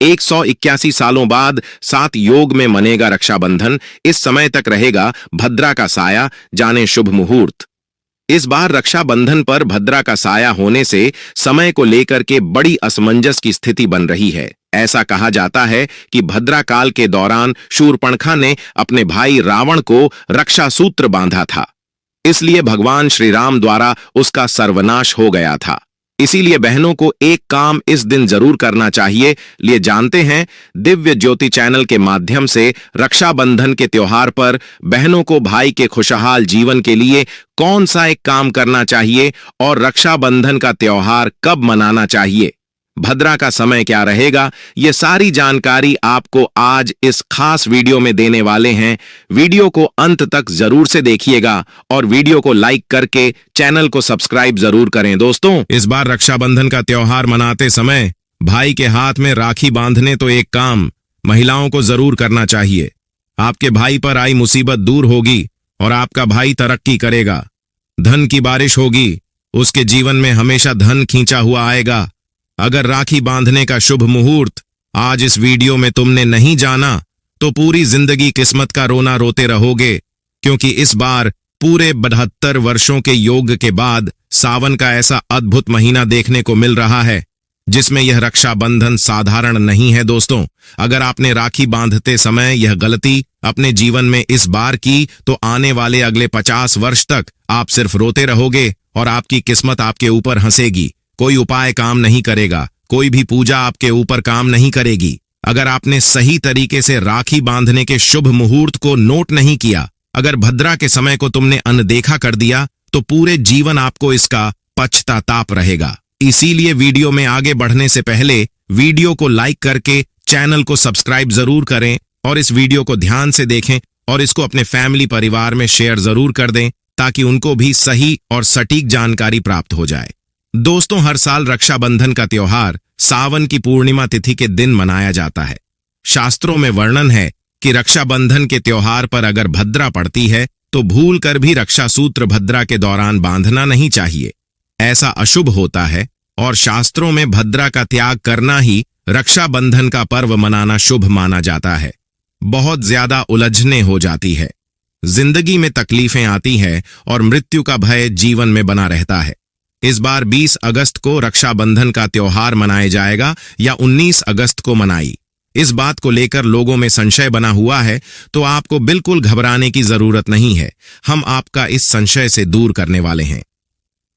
181 सालों बाद 7 योग में मनेगा रक्षाबंधन। इस समय तक रहेगा भद्रा का साया, जाने शुभ मुहूर्त। इस बार रक्षाबंधन पर भद्रा का साया होने से समय को लेकर के बड़ी असमंजस की स्थिति बन रही है। ऐसा कहा जाता है कि भद्रा काल के दौरान शूर्पणखा ने अपने भाई रावण को रक्षा सूत्र बांधा था, इसलिए भगवान श्री राम द्वारा उसका सर्वनाश हो गया था। इसीलिए बहनों को एक काम इस दिन जरूर करना चाहिए। लिए जानते हैं दिव्य ज्योति चैनल के माध्यम से रक्षाबंधन के त्योहार पर बहनों को भाई के खुशहाल जीवन के लिए कौन सा एक काम करना चाहिए और रक्षाबंधन का त्योहार कब मनाना चाहिए, भद्रा का समय क्या रहेगा, ये सारी जानकारी आपको आज इस खास वीडियो में देने वाले हैं। वीडियो को अंत तक जरूर से देखिएगा और वीडियो को लाइक करके चैनल को सब्सक्राइब जरूर करें। दोस्तों, इस बार रक्षाबंधन का त्योहार मनाते समय भाई के हाथ में राखी बांधने तो एक काम महिलाओं को जरूर करना चाहिए। आपके भाई पर आई मुसीबत दूर होगी और आपका भाई तरक्की करेगा। धन की बारिश होगी, उसके जीवन में हमेशा धन खींचा हुआ आएगा। अगर राखी बांधने का शुभ मुहूर्त आज इस वीडियो में तुमने नहीं जाना तो पूरी जिंदगी किस्मत का रोना रोते रहोगे, क्योंकि इस बार पूरे 72 वर्षों के योग के बाद सावन का ऐसा अद्भुत महीना देखने को मिल रहा है जिसमें यह रक्षाबंधन साधारण नहीं है। दोस्तों, अगर आपने राखी बांधते समय यह गलती अपने जीवन में इस बार की तो आने वाले अगले 50 वर्ष तक आप सिर्फ रोते रहोगे और आपकी किस्मत आपके ऊपर हंसेगी। कोई उपाय काम नहीं करेगा, कोई भी पूजा आपके ऊपर काम नहीं करेगी। अगर आपने सही तरीके से राखी बांधने के शुभ मुहूर्त को नोट नहीं किया, अगर भद्रा के समय को तुमने अनदेखा कर दिया तो पूरे जीवन आपको इसका पछताताप रहेगा। इसीलिए वीडियो में आगे बढ़ने से पहले वीडियो को लाइक करके चैनल को सब्सक्राइब जरूर करें और इस वीडियो को ध्यान से देखें और इसको अपने फैमिली परिवार में शेयर जरूर कर दें ताकि उनको भी सही और सटीक जानकारी प्राप्त हो जाए। दोस्तों, हर साल रक्षाबंधन का त्योहार सावन की पूर्णिमा तिथि के दिन मनाया जाता है। शास्त्रों में वर्णन है कि रक्षाबंधन के त्योहार पर अगर भद्रा पड़ती है तो भूल कर भी रक्षा सूत्र भद्रा के दौरान बांधना नहीं चाहिए। ऐसा अशुभ होता है और शास्त्रों में भद्रा का त्याग करना ही रक्षाबंधन का पर्व मनाना शुभ माना जाता है। बहुत ज्यादा उलझने हो जाती है, जिंदगी में तकलीफें आती है और मृत्यु का भय जीवन में बना रहता है। इस बार 20 अगस्त को रक्षाबंधन का त्योहार मनाया जाएगा या 19 अगस्त को मनाई। इस बात को लेकर लोगों में संशय बना हुआ है, तो आपको बिल्कुल घबराने की जरूरत नहीं है। हम आपका इस संशय से दूर करने वाले हैं।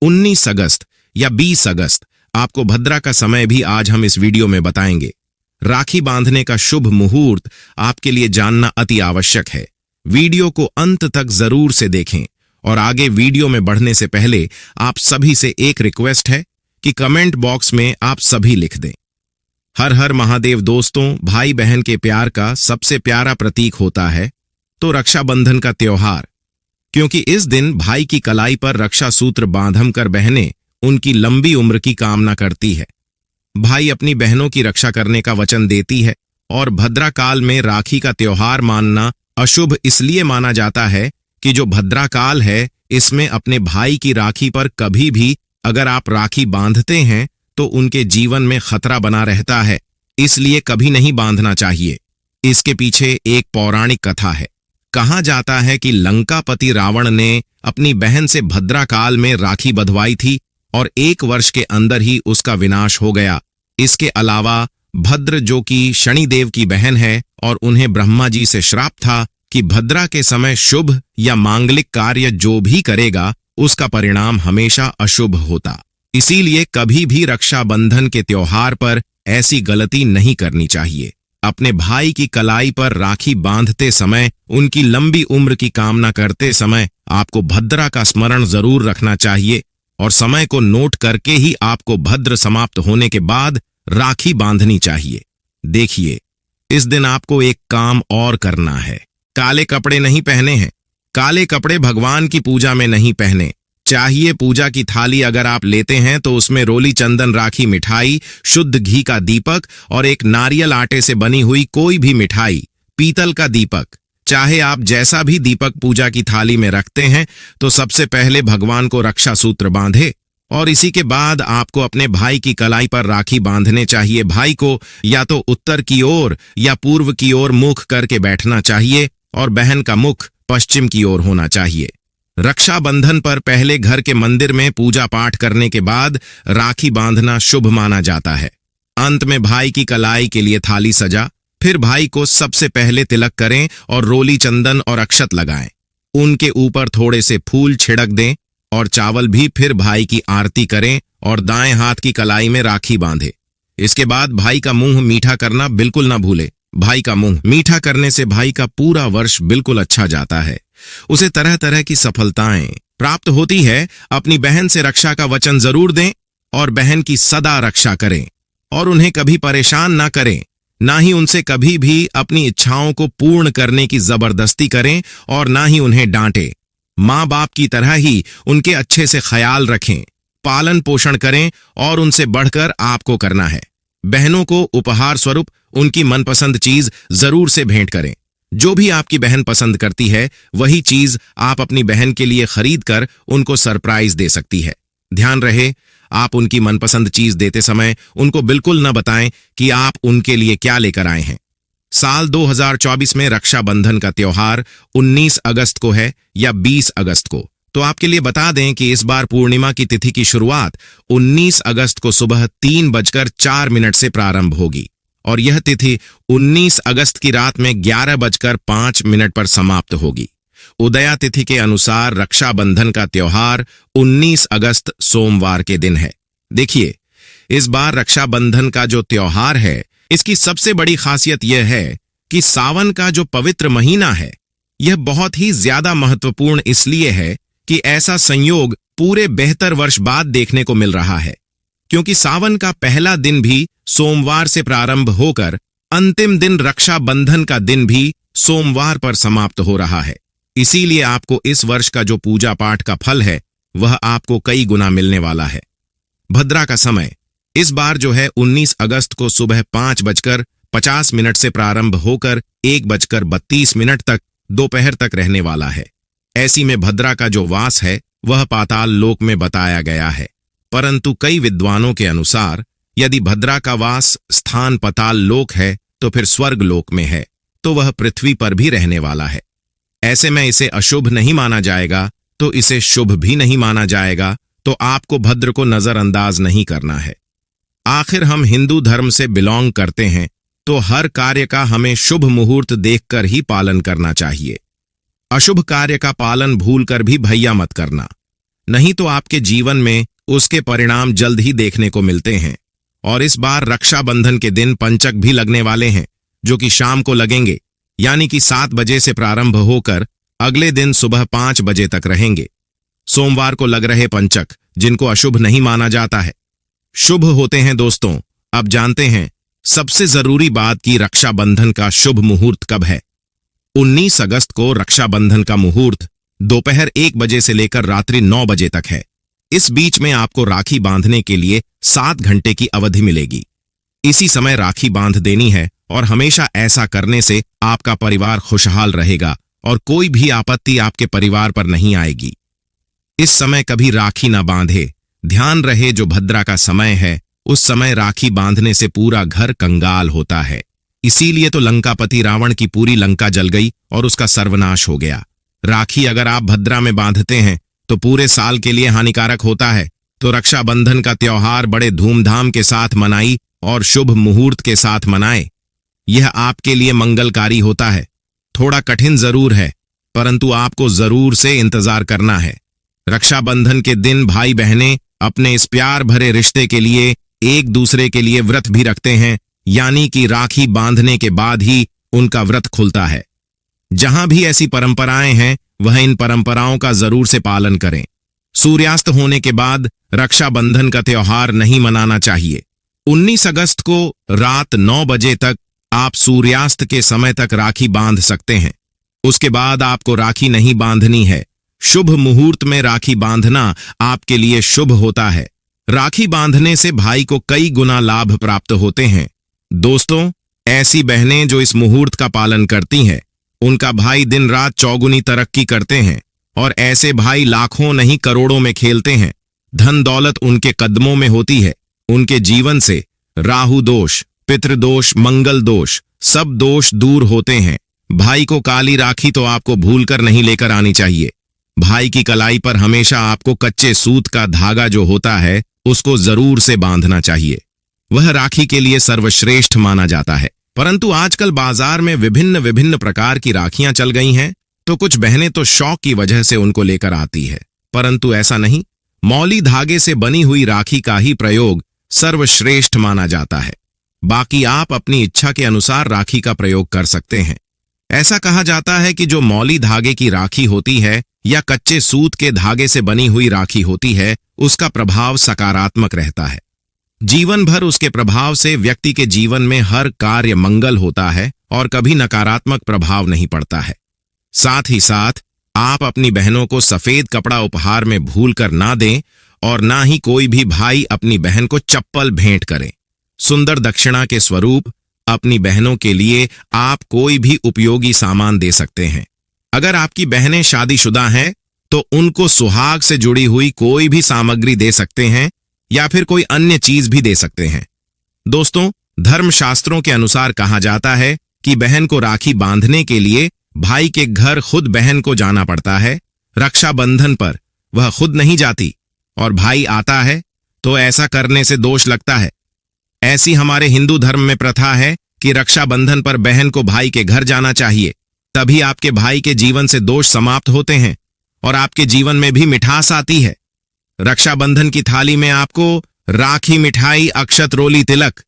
19 अगस्त या 20 अगस्त आपको भद्रा का समय भी आज हम इस वीडियो में बताएंगे। राखी बांधने का शुभ मुहूर्त आपके लिए जानना अति आवश्यक है। वीडियो को अंत तक जरूर से देखें और आगे वीडियो में बढ़ने से पहले आप सभी से एक रिक्वेस्ट है कि कमेंट बॉक्स में आप सभी लिख दें, हर हर महादेव। दोस्तों, भाई बहन के प्यार का सबसे प्यारा प्रतीक होता है तो रक्षाबंधन का त्योहार, क्योंकि इस दिन भाई की कलाई पर रक्षा सूत्र बांधम कर बहनें उनकी लंबी उम्र की कामना करती है। भाई अपनी बहनों की रक्षा करने का वचन देती है और भद्रा काल में राखी का त्योहार मानना अशुभ इसलिए माना जाता है कि जो भद्रा काल है इसमें अपने भाई की राखी पर कभी भी अगर आप राखी बांधते हैं तो उनके जीवन में खतरा बना रहता है, इसलिए कभी नहीं बांधना चाहिए। इसके पीछे एक पौराणिक कथा है। कहा जाता है कि लंकापति रावण ने अपनी बहन से भद्रा काल में राखी बंधवाई थी और 1 वर्ष के अंदर ही उसका विनाश हो गया। इसके अलावा भद्र, जो कि शनिदेव की बहन है और उन्हें ब्रह्मा जी से श्राप था कि भद्रा के समय शुभ या मांगलिक कार्य जो भी करेगा उसका परिणाम हमेशा अशुभ होता। इसीलिए कभी भी रक्षाबंधन के त्योहार पर ऐसी गलती नहीं करनी चाहिए। अपने भाई की कलाई पर राखी बांधते समय, उनकी लंबी उम्र की कामना करते समय आपको भद्रा का स्मरण जरूर रखना चाहिए और समय को नोट करके ही आपको भद्र समाप्त होने के बाद राखी बांधनी चाहिए। देखिए, इस दिन आपको एक काम और करना है। काले कपड़े नहीं पहने हैं। काले कपड़े भगवान की पूजा में नहीं पहने चाहिए। पूजा की थाली अगर आप लेते हैं तो उसमें रोली, चंदन, राखी, मिठाई, शुद्ध घी का दीपक और एक नारियल आटे से बनी हुई कोई भी मिठाई, पीतल का दीपक, चाहे आप जैसा भी दीपक पूजा की थाली में रखते हैं, तो सबसे पहले भगवान को रक्षा सूत्र बांधे और इसी के बाद आपको अपने भाई की कलाई पर राखी बांधने चाहिए। भाई को या तो उत्तर की ओर या पूर्व की ओर मुख करके बैठना चाहिए और बहन का मुख पश्चिम की ओर होना चाहिए। रक्षाबंधन पर पहले घर के मंदिर में पूजा पाठ करने के बाद राखी बांधना शुभ माना जाता है। अंत में भाई की कलाई के लिए थाली सजा, फिर भाई को सबसे पहले तिलक करें और रोली चंदन और अक्षत लगाएं। उनके ऊपर थोड़े से फूल छिड़क दें और चावल भी, फिर भाई की आरती करें और दाएं हाथ की कलाई में राखी बांधे। इसके बाद भाई का मुंह मीठा करना बिल्कुल ना भूले। भाई का मुंह मीठा करने से भाई का पूरा वर्ष बिल्कुल अच्छा जाता है, उसे तरह तरह की सफलताएं प्राप्त होती है। अपनी बहन से रक्षा का वचन जरूर दें और बहन की सदा रक्षा करें और उन्हें कभी परेशान ना करें, ना ही उनसे कभी भी अपनी इच्छाओं को पूर्ण करने की जबरदस्ती करें और ना ही उन्हें डांटें। माँ बाप की तरह ही उनके अच्छे से ख्याल रखें, पालन पोषण करें और उनसे बढ़कर आपको करना है। बहनों को उपहार स्वरूप उनकी मनपसंद चीज जरूर से भेंट करें। जो भी आपकी बहन पसंद करती है वही चीज आप अपनी बहन के लिए खरीद कर उनको सरप्राइज दे सकती है। ध्यान रहे, आप उनकी मनपसंद चीज देते समय उनको बिल्कुल न बताएं कि आप उनके लिए क्या लेकर आए हैं। साल 2024 में रक्षाबंधन का त्योहार 19 अगस्त को है या 20 अगस्त को, तो आपके लिए बता दें कि इस बार पूर्णिमा की तिथि की शुरुआत 19 अगस्त को सुबह 3:04 से प्रारंभ होगी और यह तिथि 19 अगस्त की रात में 11:05 पर समाप्त होगी। उदया तिथि के अनुसार रक्षाबंधन का त्योहार 19 अगस्त सोमवार के दिन है। देखिए, इस बार रक्षाबंधन का जो त्योहार है, इसकी सबसे बड़ी खासियत यह है कि सावन का जो पवित्र महीना है, यह बहुत ही ज्यादा महत्वपूर्ण इसलिए है कि ऐसा संयोग पूरे बेहतर वर्ष बाद देखने को मिल रहा है, क्योंकि सावन का पहला दिन भी सोमवार से प्रारंभ होकर अंतिम दिन रक्षाबंधन का दिन भी सोमवार पर समाप्त हो रहा है। इसीलिए आपको इस वर्ष का जो पूजा पाठ का फल है वह आपको कई गुना मिलने वाला है। भद्रा का समय इस बार जो है 19 अगस्त को सुबह 5:50 से प्रारंभ होकर 1:32 तक दोपहर तक रहने वाला है। ऐसी में भद्रा का जो वास है वह पाताल लोक में बताया गया है, परंतु कई विद्वानों के अनुसार यदि भद्रा का वास स्थान पाताल लोक है तो फिर स्वर्ग लोक में है, तो वह पृथ्वी पर भी रहने वाला है। ऐसे में इसे अशुभ नहीं माना जाएगा तो इसे शुभ भी नहीं माना जाएगा, तो आपको भद्र को नजरअंदाज नहीं करना है। आखिर हम हिंदू धर्म से बिलोंग करते हैं, तो हर कार्य का हमें शुभ मुहूर्त देखकर ही पालन करना चाहिए। अशुभ कार्य का पालन भूलकर भी भैया मत करना, नहीं तो आपके जीवन में उसके परिणाम जल्द ही देखने को मिलते हैं। और इस बार रक्षाबंधन के दिन पंचक भी लगने वाले हैं, जो कि शाम को लगेंगे, यानी कि 7 बजे से प्रारंभ होकर अगले दिन सुबह 5 बजे तक रहेंगे। सोमवार को लग रहे पंचक, जिनको अशुभ नहीं माना जाता है, शुभ होते हैं। दोस्तों, अब जानते हैं सबसे जरूरी बात कि रक्षाबंधन का शुभ मुहूर्त कब है। 19 अगस्त को रक्षाबंधन का मुहूर्त दोपहर 1 बजे से लेकर रात्रि 9 बजे तक है। इस बीच में आपको राखी बांधने के लिए 7 घंटे की अवधि मिलेगी। इसी समय राखी बांध देनी है और हमेशा ऐसा करने से आपका परिवार खुशहाल रहेगा और कोई भी आपत्ति आपके परिवार पर नहीं आएगी। इस समय कभी राखी न बांधे। ध्यान रहे, जो भद्रा का समय है उस समय राखी बांधने से पूरा घर कंगाल होता है। इसीलिए तो लंकापति रावण की पूरी लंका जल गई और उसका सर्वनाश हो गया। राखी अगर आप भद्रा में बांधते हैं तो पूरे साल के लिए हानिकारक होता है। तो रक्षाबंधन का त्योहार बड़े धूमधाम के साथ मनाई और शुभ मुहूर्त के साथ मनाए। यह आपके लिए मंगलकारी होता है। थोड़ा कठिन जरूर है, परंतु आपको जरूर से इंतजार करना है। रक्षाबंधन के दिन भाई बहनें अपने इस प्यार भरे रिश्ते के लिए एक दूसरे के लिए व्रत भी रखते हैं, यानी कि राखी बांधने के बाद ही उनका व्रत खुलता है। जहां भी ऐसी परंपराएं हैं वह इन परंपराओं का जरूर से पालन करें। सूर्यास्त होने के बाद रक्षाबंधन का त्योहार नहीं मनाना चाहिए। 19 अगस्त को रात 9 बजे तक आप सूर्यास्त के समय तक राखी बांध सकते हैं। उसके बाद आपको राखी नहीं बांधनी है। शुभ मुहूर्त में राखी बांधना आपके लिए शुभ होता है। राखी बांधने से भाई को कई गुना लाभ प्राप्त होते हैं। दोस्तों, ऐसी बहनें जो इस मुहूर्त का पालन करती हैं, उनका भाई दिन रात चौगुनी तरक्की करते हैं और ऐसे भाई लाखों नहीं करोड़ों में खेलते हैं। धन दौलत उनके कदमों में होती है। उनके जीवन से राहु दोष, पितृदोष, मंगल दोष, सब दोष दूर होते हैं। भाई को काली राखी तो आपको भूलकर नहीं लेकर आनी चाहिए। भाई की कलाई पर हमेशा आपको कच्चे सूत का धागा जो होता है उसको जरूर से बांधना चाहिए। वह राखी के लिए सर्वश्रेष्ठ माना जाता है। परंतु आजकल बाजार में विभिन्न विभिन्न प्रकार की राखियां चल गई हैं, तो कुछ बहनें तो शौक की वजह से उनको लेकर आती है, परंतु ऐसा नहीं। मौली धागे से बनी हुई राखी का ही प्रयोग सर्वश्रेष्ठ माना जाता है। बाकी आप अपनी इच्छा के अनुसार राखी का प्रयोग कर सकते हैं। ऐसा कहा जाता है कि जो मौली धागे की राखी होती है या कच्चे सूत के धागे से बनी हुई राखी होती है, उसका प्रभाव सकारात्मक रहता है। जीवन भर उसके प्रभाव से व्यक्ति के जीवन में हर कार्य मंगल होता है और कभी नकारात्मक प्रभाव नहीं पड़ता है। साथ ही साथ आप अपनी बहनों को सफेद कपड़ा उपहार में भूलकर ना दें और ना ही कोई भी भाई अपनी बहन को चप्पल भेंट करे। सुंदर दक्षिणा के स्वरूप अपनी बहनों के लिए आप कोई भी उपयोगी सामान दे सकते हैं। अगर आपकी बहनें शादीशुदा हैं तो उनको सुहाग से जुड़ी हुई कोई भी सामग्री दे सकते हैं या फिर कोई अन्य चीज भी दे सकते हैं। दोस्तों, धर्मशास्त्रों के अनुसार कहा जाता है कि बहन को राखी बांधने के लिए भाई के घर खुद बहन को जाना पड़ता है। रक्षाबंधन पर वह खुद नहीं जाती और भाई आता है तो ऐसा करने से दोष लगता है। ऐसी हमारे हिंदू धर्म में प्रथा है कि रक्षाबंधन पर बहन को भाई के घर जाना चाहिए, तभी आपके भाई के जीवन से दोष समाप्त होते हैं और आपके जीवन में भी मिठास आती है। रक्षाबंधन की थाली में आपको राखी, मिठाई, अक्षत, रोली, तिलक,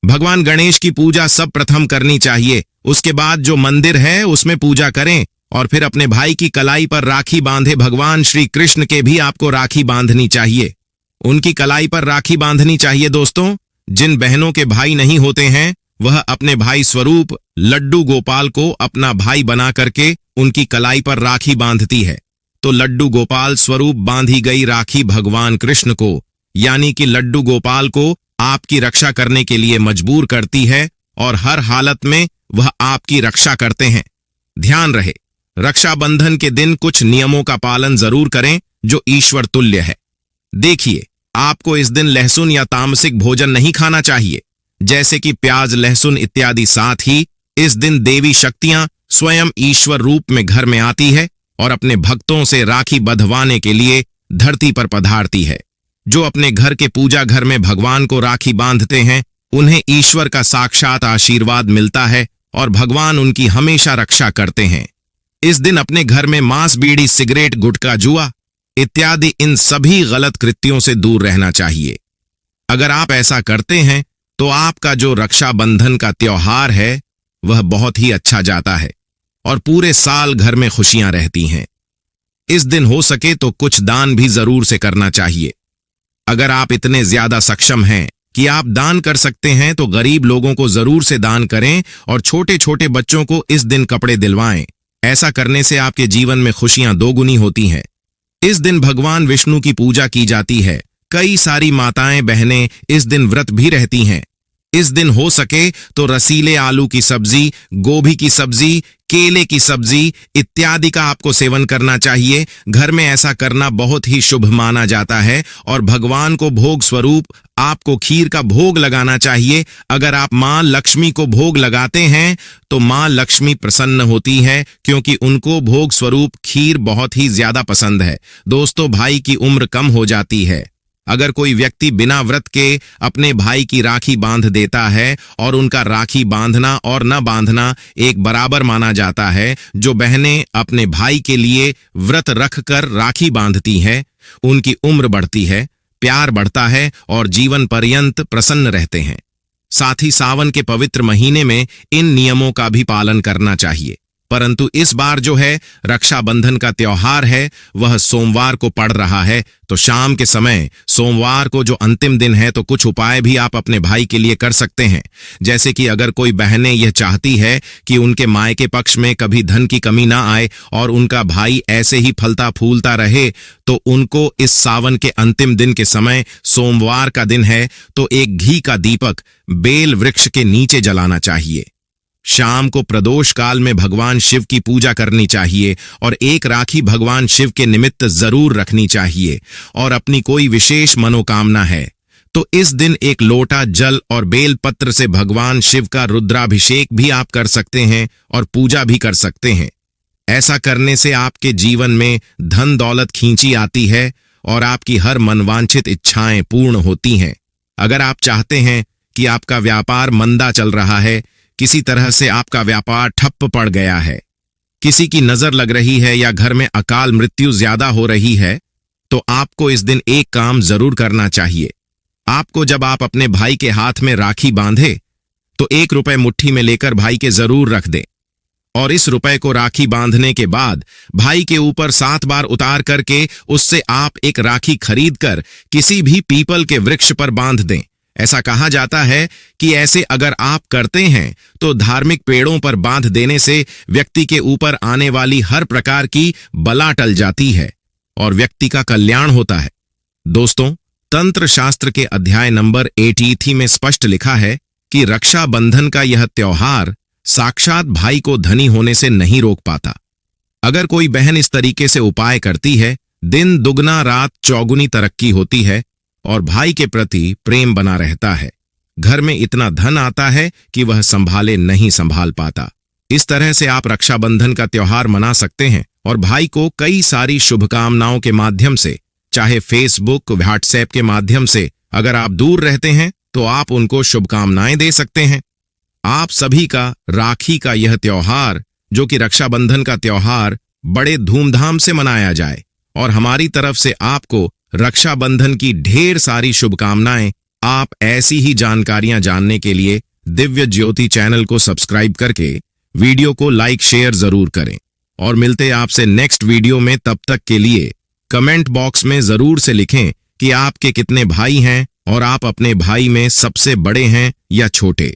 भगवान गणेश की पूजा सब प्रथम करनी चाहिए। उसके बाद जो मंदिर है उसमें पूजा करें और फिर अपने भाई की कलाई पर राखी बांधे। भगवान श्री कृष्ण के भी आपको राखी बांधनी चाहिए, उनकी कलाई पर राखी बांधनी चाहिए। दोस्तों, जिन बहनों के भाई नहीं होते हैं वह अपने भाई स्वरूप लड्डू गोपाल को अपना भाई बना करके उनकी कलाई पर राखी बांधती है। तो लड्डू गोपाल स्वरूप बांधी गई राखी भगवान कृष्ण को यानी कि लड्डू गोपाल को आपकी रक्षा करने के लिए मजबूर करती है और हर हालत में वह आपकी रक्षा करते हैं। ध्यान रहे, रक्षाबंधन के दिन कुछ नियमों का पालन जरूर करें जो ईश्वर तुल्य है। देखिए, आपको इस दिन लहसुन या तामसिक भोजन नहीं खाना चाहिए, जैसे कि प्याज, लहसुन इत्यादि। साथ ही इस दिन देवी शक्तियां स्वयं ईश्वर रूप में घर में आती है और अपने भक्तों से राखी बंधवाने के लिए धरती पर पधारती है। जो अपने घर के पूजा घर में भगवान को राखी बांधते हैं उन्हें ईश्वर का साक्षात आशीर्वाद मिलता है और भगवान उनकी हमेशा रक्षा करते हैं। इस दिन अपने घर में मांस, बीड़ी, सिगरेट, गुटखा, जुआ इत्यादि इन सभी गलत कृत्यों से दूर रहना चाहिए। अगर आप ऐसा करते हैं तो आपका जो रक्षाबंधन का त्योहार है वह बहुत ही अच्छा जाता है और पूरे साल घर में खुशियां रहती हैं। इस दिन हो सके तो कुछ दान भी जरूर से करना चाहिए। अगर आप इतने ज्यादा सक्षम हैं कि आप दान कर सकते हैं तो गरीब लोगों को जरूर से दान करें और छोटे छोटे बच्चों को इस दिन कपड़े दिलवाएं। ऐसा करने से आपके जीवन में खुशियां दोगुनी होती हैं। इस दिन भगवान विष्णु की पूजा की जाती है। कई सारी माताएं बहनें इस दिन व्रत भी रहती हैं। इस दिन हो सके तो रसीले आलू की सब्जी, गोभी की सब्जी, केले की सब्जी इत्यादि का आपको सेवन करना चाहिए। घर में ऐसा करना बहुत ही शुभ माना जाता है और भगवान को भोग स्वरूप आपको खीर का भोग लगाना चाहिए। अगर आप मां लक्ष्मी को भोग लगाते हैं तो मां लक्ष्मी प्रसन्न होती है क्योंकि उनको भोग स्वरूप खीर बहुत ही ज्यादा पसंद है। दोस्तों, भाई की उम्र कम हो जाती है। अगर कोई व्यक्ति बिना व्रत के अपने भाई की राखी बांध देता है और उनका राखी बांधना और न बांधना एक बराबर माना जाता है। जो बहनें अपने भाई के लिए व्रत रखकर राखी बांधती हैं उनकी उम्र बढ़ती है, प्यार बढ़ता है और जीवन पर्यंत प्रसन्न रहते हैं। साथ ही सावन के पवित्र महीने में इन नियमों का भी पालन करना चाहिए। परंतु इस बार जो है रक्षाबंधन का त्योहार है वह सोमवार को पड़ रहा है, तो शाम के समय सोमवार को जो अंतिम दिन है तो कुछ उपाय भी आप अपने भाई के लिए कर सकते हैं। जैसे कि अगर कोई बहनें यह चाहती है कि उनके मायके पक्ष में कभी धन की कमी ना आए और उनका भाई ऐसे ही फलता फूलता रहे, तो उनको इस सावन के अंतिम दिन के समय, सोमवार का दिन है, तो एक घी का दीपक बेल वृक्ष के नीचे जलाना चाहिए। शाम को प्रदोष काल में भगवान शिव की पूजा करनी चाहिए और एक राखी भगवान शिव के निमित्त जरूर रखनी चाहिए। और अपनी कोई विशेष मनोकामना है तो इस दिन एक लोटा जल और बेल पत्र से भगवान शिव का रुद्राभिषेक भी आप कर सकते हैं और पूजा भी कर सकते हैं। ऐसा करने से आपके जीवन में धन दौलत खींची आती है और आपकी हर मनवांछित इच्छाएं पूर्ण होती हैं। अगर आप चाहते हैं कि आपका व्यापार मंदा चल रहा है, किसी तरह से आपका व्यापार ठप्प पड़ गया है, किसी की नजर लग रही है या घर में अकाल मृत्यु ज्यादा हो रही है, तो आपको इस दिन एक काम जरूर करना चाहिए। आपको जब आप अपने भाई के हाथ में राखी बांधे तो 1 रुपए मुट्ठी में लेकर भाई के जरूर रख दें और इस रुपए को राखी बांधने के बाद भाई के ऊपर 7 बार उतार करके उससे आप एक राखी खरीद कर किसी भी पीपल के वृक्ष पर बांध दें। ऐसा कहा जाता है कि ऐसे अगर आप करते हैं तो धार्मिक पेड़ों पर बांध देने से व्यक्ति के ऊपर आने वाली हर प्रकार की बला टल जाती है और व्यक्ति का कल्याण होता है। दोस्तों, तंत्र शास्त्र के अध्याय नंबर 83 में स्पष्ट लिखा है कि रक्षाबंधन का यह त्योहार साक्षात भाई को धनी होने से नहीं रोक पाता। अगर कोई बहन इस तरीके से उपाय करती है, दिन दुगना रात चौगुनी तरक्की होती है और भाई के प्रति प्रेम बना रहता है। घर में इतना धन आता है कि वह संभाले नहीं संभाल पाता। इस तरह से आप रक्षाबंधन का त्योहार मना सकते हैं और भाई को कई सारी शुभकामनाओं के माध्यम से, चाहे फेसबुक व्हाट्सएप के माध्यम से, अगर आप दूर रहते हैं तो आप उनको शुभकामनाएं दे सकते हैं। आप सभी का राखी का यह त्योहार, जो कि रक्षाबंधन का त्योहार, बड़े धूमधाम से मनाया जाए और हमारी तरफ से आपको रक्षाबंधन की ढेर सारी शुभकामनाएं। आप ऐसी ही जानकारियां जानने के लिए दिव्य ज्योति चैनल को सब्सक्राइब करके वीडियो को लाइक शेयर जरूर करें और मिलते आपसे नेक्स्ट वीडियो में। तब तक के लिए कमेंट बॉक्स में जरूर से लिखें कि आपके कितने भाई हैं और आप अपने भाई में सबसे बड़े हैं या छोटे।